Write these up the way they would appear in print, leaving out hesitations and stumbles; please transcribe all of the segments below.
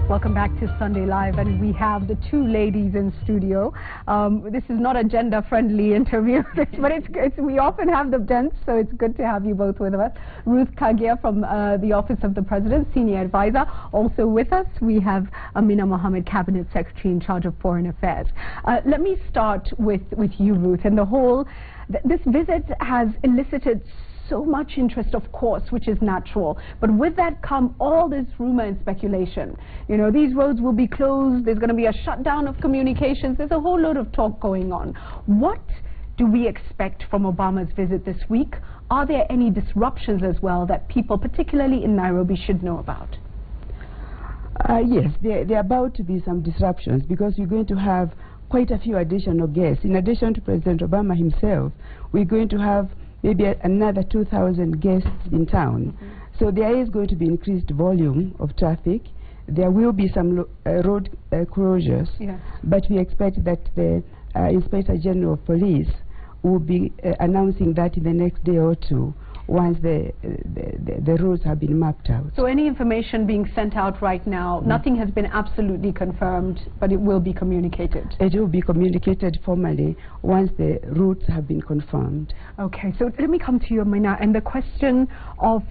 Welcome back to Sunday Live, and we have the two ladies in studio. This is not a gender-friendly interview, but we often have the gents, so it's good to have you both with us. Ruth Kagia from the Office of the President, Senior Advisor. Also with us, we have Amina Mohammed, Cabinet Secretary in charge of Foreign Affairs. Let me start with you, Ruth. And this visit has elicited so much interest, of course, which is natural. But with that come all this rumor and speculation. You know, these roads will be closed, there's going to be a shutdown of communications, there's a whole load of talk going on. What do we expect from Obama's visit this week? Are there any disruptions as well that people, particularly in Nairobi, should know about? Yes, there are about to be some disruptions because we're going to have quite a few additional guests. In addition to President Obama himself, we're going to have maybe another 2,000 guests in town. So there is going to be increased volume of traffic. There will be some road closures, but we expect that the Inspector General of Police will be announcing that in the next day or two once the roads have been mapped out. So any information being sent out right now, nothing has been absolutely confirmed, but it will be communicated? It will be communicated formally once the routes have been confirmed. Okay, so let me come to you, Amina, and the question of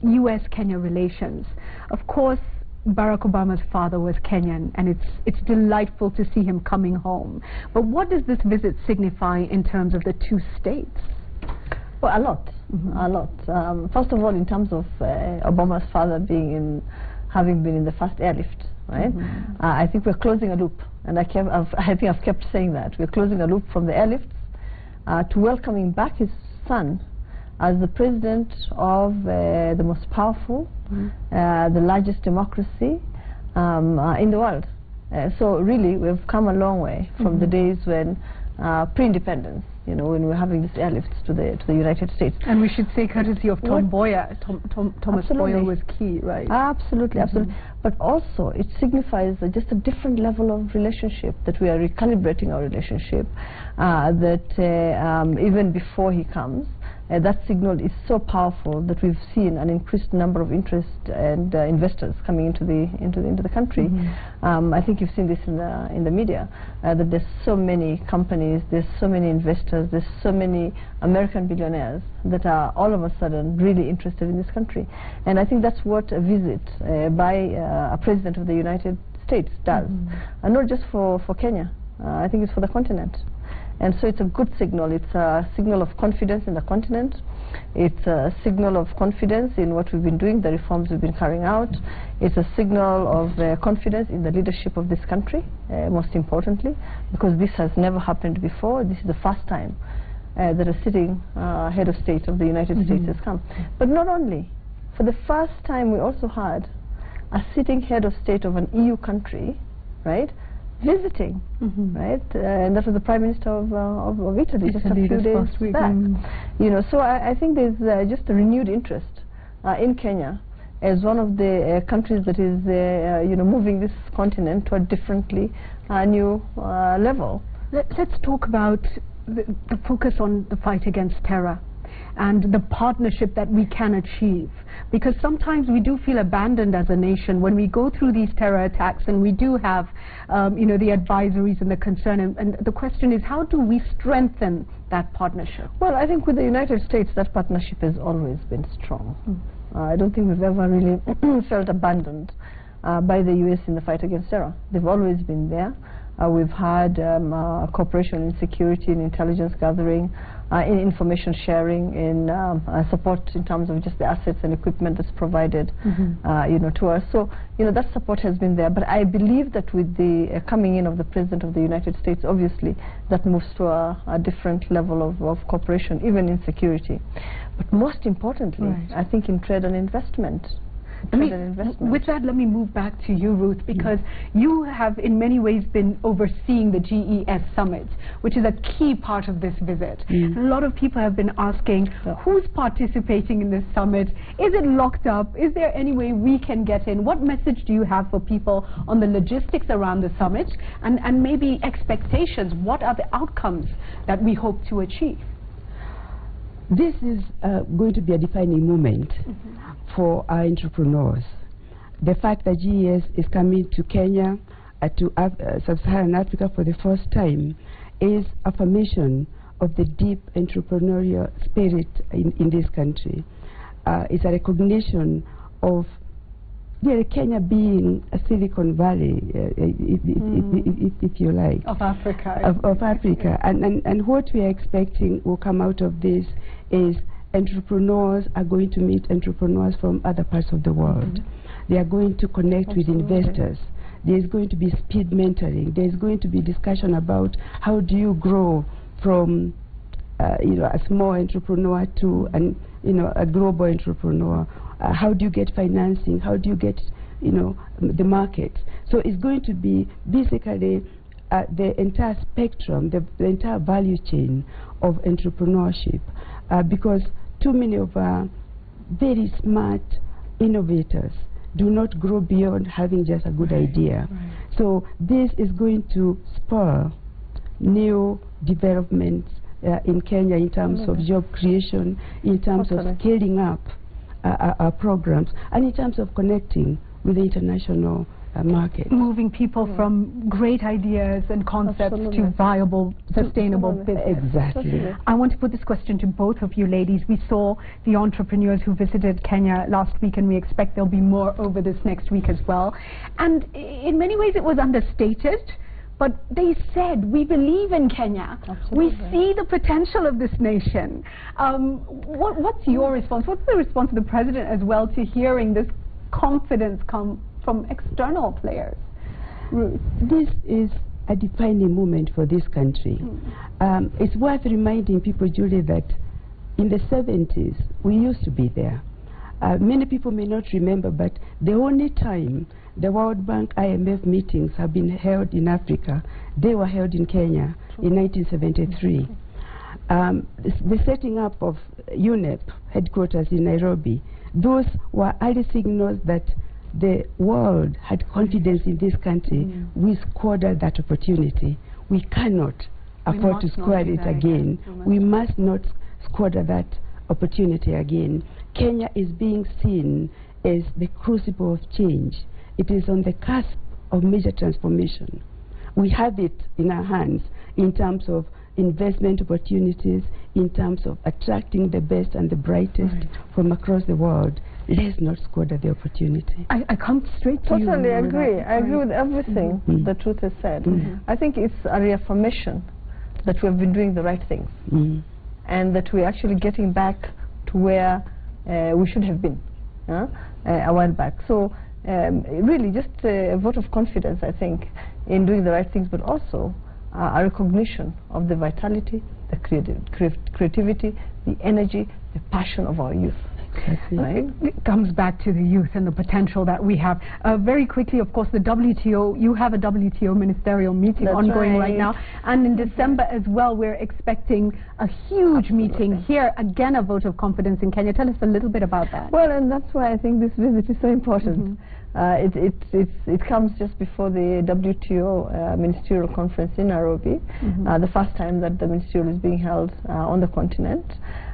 U.S.-Kenya relations. Of course, Barack Obama's father was Kenyan, and it's delightful to see him coming home. But what does this visit signify in terms of the two states? Well, a lot. A lot. First of all, in terms of Obama's father having been in the first airlift, right? I think we're closing a loop, and I think I've kept saying that. We're closing a loop from the airlifts to welcoming back his son as the president of the most powerful, the largest democracy in the world. So really, we've come a long way from the days when pre-independence, you know, when we were having these airlifts to the United States. And we should say courtesy of Thomas Boyer was key, right? Absolutely, absolutely. But also, it signifies just a different level of relationship, that we are recalibrating our relationship, that even before he comes, that signal is so powerful that we've seen an increased number of interest and investors coming into the country. I think you've seen this in the media, that there's so many companies, there's so many investors, there's so many American billionaires that are all of a sudden really interested in this country. And I think that's what a visit by a president of the United States does, and not just for Kenya. I think it's for the continent. And so it's a good signal. It's a signal of confidence in the continent. It's a signal of confidence in what we've been doing, the reforms we've been carrying out. It's a signal of confidence in the leadership of this country, most importantly, because this has never happened before. This is the first time that a sitting head of state of the United States has come. But not only. For the first time, we also had a sitting head of state of an EU country, right, visiting, right? And that was the Prime Minister of Italy just a few days back. You know, so I think there's just a renewed interest in Kenya as one of the countries that is, you know, moving this continent to a differently new level. Let's talk about the focus on the fight against terror and the partnership that we can achieve, because sometimes we do feel abandoned as a nation when we go through these terror attacks, and we do have you know, the advisories and the concern, and the question is, how do we strengthen that partnership? Well, I think with the United States, that partnership has always been strong. I don't think we've ever really felt abandoned by the U.S. in the fight against terror. They've always been there. We've had cooperation in security and intelligence gathering, in information sharing, in support in terms of just the assets and equipment that's provided, you know, to us. So, you know, that support has been there. But I believe that with the coming in of the President of the United States, obviously, that moves to a different level of cooperation, even in security. But most importantly, I think in trade and investment. With that, let me move back to you, Ruth, because you have in many ways been overseeing the GES summit, which is a key part of this visit. A lot of people have been asking, who's participating in this summit? Is it locked up? Is there any way we can get in? What message do you have for people on the logistics around the summit, and maybe expectations? What are the outcomes that we hope to achieve? This is going to be a defining moment for our entrepreneurs. the fact that GES is coming to Kenya, to Sub-Saharan Africa for the first time, is affirmation of the deep entrepreneurial spirit in this country. It's a recognition of Kenya being a Silicon Valley, if you like. Of Africa. Of Africa. And what we are expecting will come out of this is entrepreneurs are going to meet entrepreneurs from other parts of the world. They are going to connect with investors. There is going to be speed mentoring. There is going to be discussion about how do you grow from a small entrepreneur to a global entrepreneur. How do you get financing? How do you get the market? So it's going to be basically the entire spectrum, the entire value chain of entrepreneurship, because too many of our very smart innovators do not grow beyond having just a good idea. So this is going to spur new developments in Kenya in terms of job creation, in terms of scaling up our programs, and in terms of connecting with the international market. Moving people from great ideas and concepts to viable, sustainable business. Exactly. I want to put this question to both of you ladies. We saw the entrepreneurs who visited Kenya last week, and we expect there'll be more over this next week as well. And in many ways it was understated, but they said, we believe in Kenya. We see the potential of this nation. What's your response? What's the response of the President as well to hearing this confidence come from external players? Ruth, this is a defining moment for this country. It's worth reminding people, Julie, that in the 70s, we used to be there. Many people may not remember, but the only time the World Bank IMF meetings have been held in Africa, they were held in Kenya in 1973. The setting up of UNEP headquarters in Nairobi, those were early signals that the world had confidence in this country. We squandered that opportunity. We cannot afford to squander it again. We must not squander that opportunity again. Kenya is being seen as the crucible of change. It is on the cusp of major transformation. We have it in our hands in terms of investment opportunities, in terms of attracting the best and the brightest from across the world. Let's not squander the opportunity. I come straight to you. Totally agree. I agree with everything that Ruth has said. I think it's a reaffirmation that we have been doing the right things and that we're actually getting back to where we should have been a while back. So really just a vote of confidence, I think, in doing the right things, but also a recognition of the vitality, the creativity, the energy, the passion of our youth. Right? It comes back to the youth and the potential that we have. Very quickly, of course, the WTO, you have a WTO ministerial meeting ongoing right now. And in December as well, we're expecting a huge meeting here. Again, a vote of confidence in Kenya. Tell us a little bit about that. Well, and that's why I think this visit is so important. It comes just before the WTO ministerial conference in Nairobi, the first time that the ministerial is being held on the continent.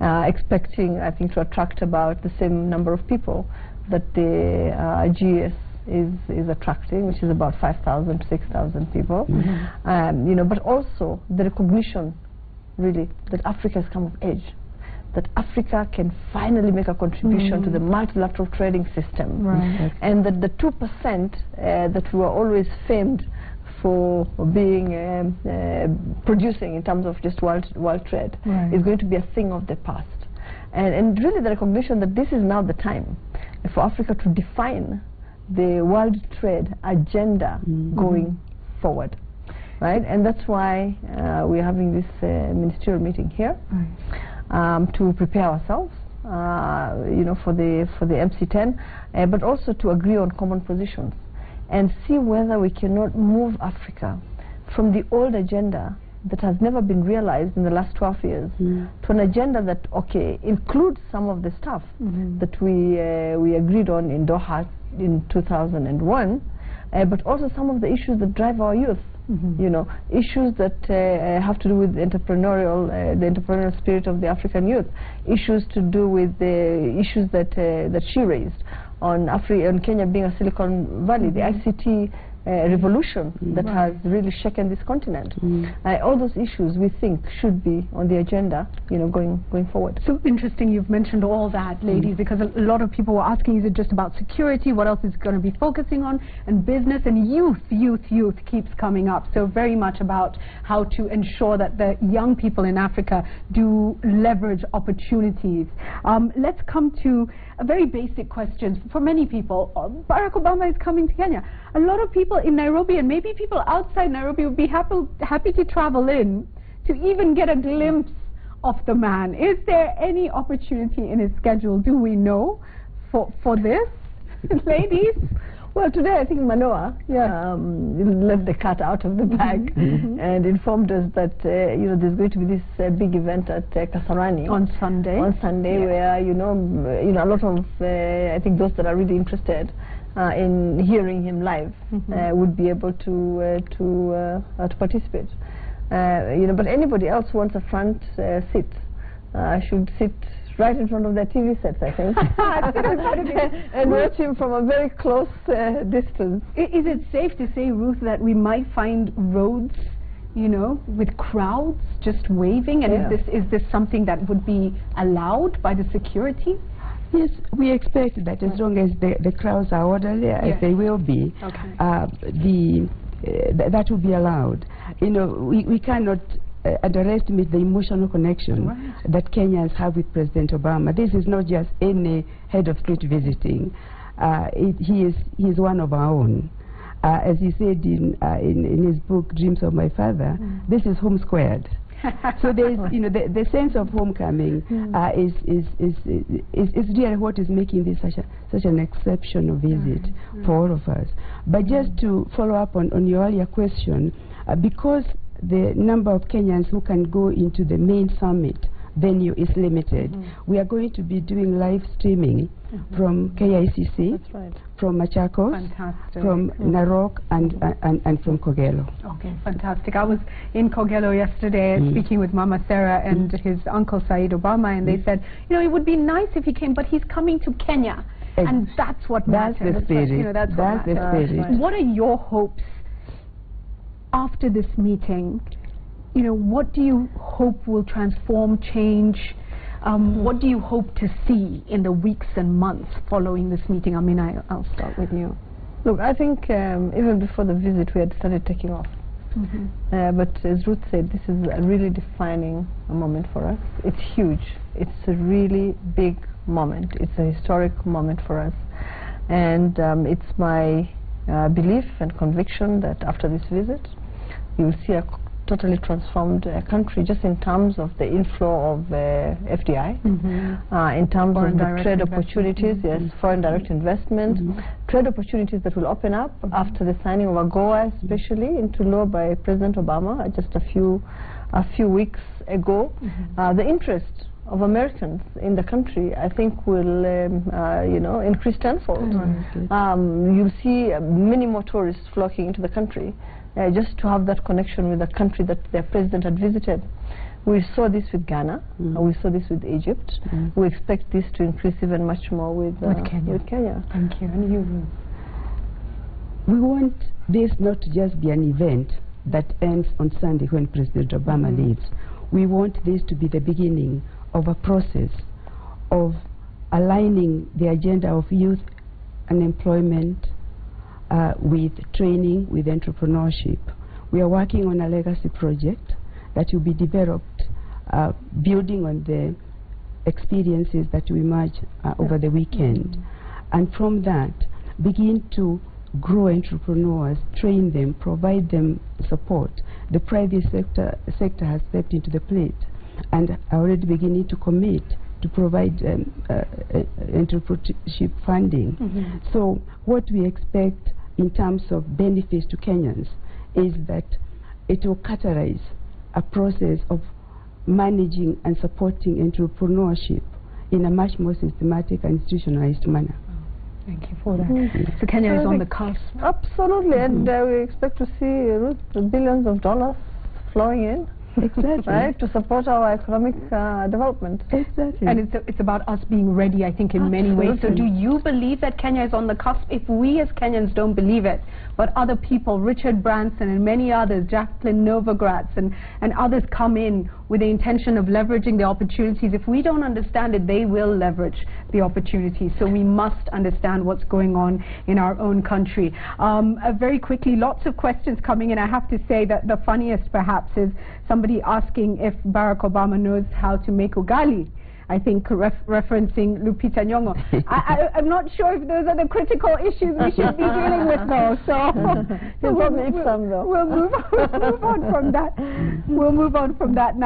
Expecting, I think, to attract about the same number of people that the GES is attracting, which is about 5,000 to 6,000 people. But also the recognition, really, that Africa has come of age, that Africa can finally make a contribution to the multilateral trading system, and that the 2% that we were always famed for being producing in terms of just world trade is going to be a thing of the past. And really the recognition that this is now the time for Africa to define the world trade agenda going forward. Right? And that's why we're having this ministerial meeting here to prepare ourselves for the MC10, but also to agree on common positions and see whether we cannot move Africa from the old agenda that has never been realized in the last 12 years to an agenda that, includes some of the stuff that we agreed on in Doha in 2001, but also some of the issues that drive our youth. Issues that have to do with the entrepreneurial spirit of the African youth, issues to do with the issues that she raised on Kenya being a Silicon Valley, the ICT revolution that has really shaken this continent. All those issues we think should be on the agenda, going forward. So interesting you've mentioned all that, ladies, because a lot of people were asking, is it just about security? What else is it going to be focusing on? And business and youth keeps coming up. So very much about how to ensure that the young people in Africa do leverage opportunities. Let's come to a very basic question for many people. Barack Obama is coming to Kenya. A lot of people in Nairobi and maybe people outside Nairobi would be happy to travel in to even get a glimpse of the man. Is there any opportunity in his schedule, do we know, for this? Ladies? Well, today I think Manoa let the cat out of the bag and informed us that there's going to be this big event at Kasarani on Sunday. Where a lot of I think those that are really interested in hearing him live would be able to participate. But anybody else who wants a front seat should sit right in front of their TV sets, I think, and watch him from a very close distance. Is it safe to say, Ruth, that we might find roads, with crowds just waving? And is this something that would be allowed by the security? Yes, we expect that as long as the crowds are orderly, as they will be, that will be allowed. We cannot underestimate the emotional connection that Kenyans have with President Obama. This is not just any head of state visiting. He is one of our own. As he said in his book, Dreams of My Father, this is home squared. So there's, the sense of homecoming is really what is making this such an exceptional visit for all of us. But just to follow up on your earlier question, because the number of Kenyans who can go into the main summit venue is limited, we are going to be doing live streaming from KICC, from Machakos, from Narok, and from Kogelo. Okay, fantastic. I was in Kogelo yesterday speaking with Mama Sarah and his uncle Said Obama, and they said, it would be nice if he came, but he's coming to Kenya, and that's what matters. That's the spirit. That's the spirit. What are your hopes after this meeting? What do you hope will transform, change? What do you hope to see in the weeks and months following this meeting? I'll start with you. Look, I think even before the visit we had started taking off. But as Ruth said, this is a really defining moment for us. It's huge. It's a really big moment. It's a historic moment for us. And it's my belief and conviction that after this visit, you will see a totally transformed country, just in terms of the inflow of FDI, in terms of the trade opportunities, foreign direct investment, trade opportunities that will open up after the signing of AGOA, especially into law by President Obama just a few weeks ago. The interest of Americans in the country, I think, will increase tenfold. You'll see many more tourists flocking into the country. Just to have that connection with the country that their president had visited. We saw this with Ghana, we saw this with Egypt. We expect this to increase even much more with Kenya. Thank you. And you? We want this not to just be an event that ends on Sunday when President Obama leaves. We want this to be the beginning of a process of aligning the agenda of youth and employment with training, with entrepreneurship. We are working on a legacy project that will be developed building on the experiences that we emerge over the weekend. And from that, begin to grow entrepreneurs, train them, provide them support. The private sector has stepped into the plate and are already beginning to commit to provide entrepreneurship funding. So what we expect in terms of benefits to Kenyans is that it will catalyze a process of managing and supporting entrepreneurship in a much more systematic and institutionalized manner. Thank you for that. So Kenya is on the cusp. Absolutely, and we expect to see billions of dollars flowing in. Exactly. Right, to support our economic development. Exactly. And it's about us being ready, I think, in many ways. So do you believe that Kenya is on the cusp? If we as Kenyans don't believe it, but other people, Richard Branson and many others, Jacqueline Novogratz and others come in with the intention of leveraging the opportunities, if we don't understand it, they will leverage the opportunities. So we must understand what's going on in our own country. Very quickly, lots of questions coming in. I have to say that the funniest perhaps is somebody asking if Barack Obama knows how to make ugali. I think referencing Lupita Nyong'o. I'm not sure if those are the critical issues we should be dealing with, though. So We'll move on from that. We'll move on from that now.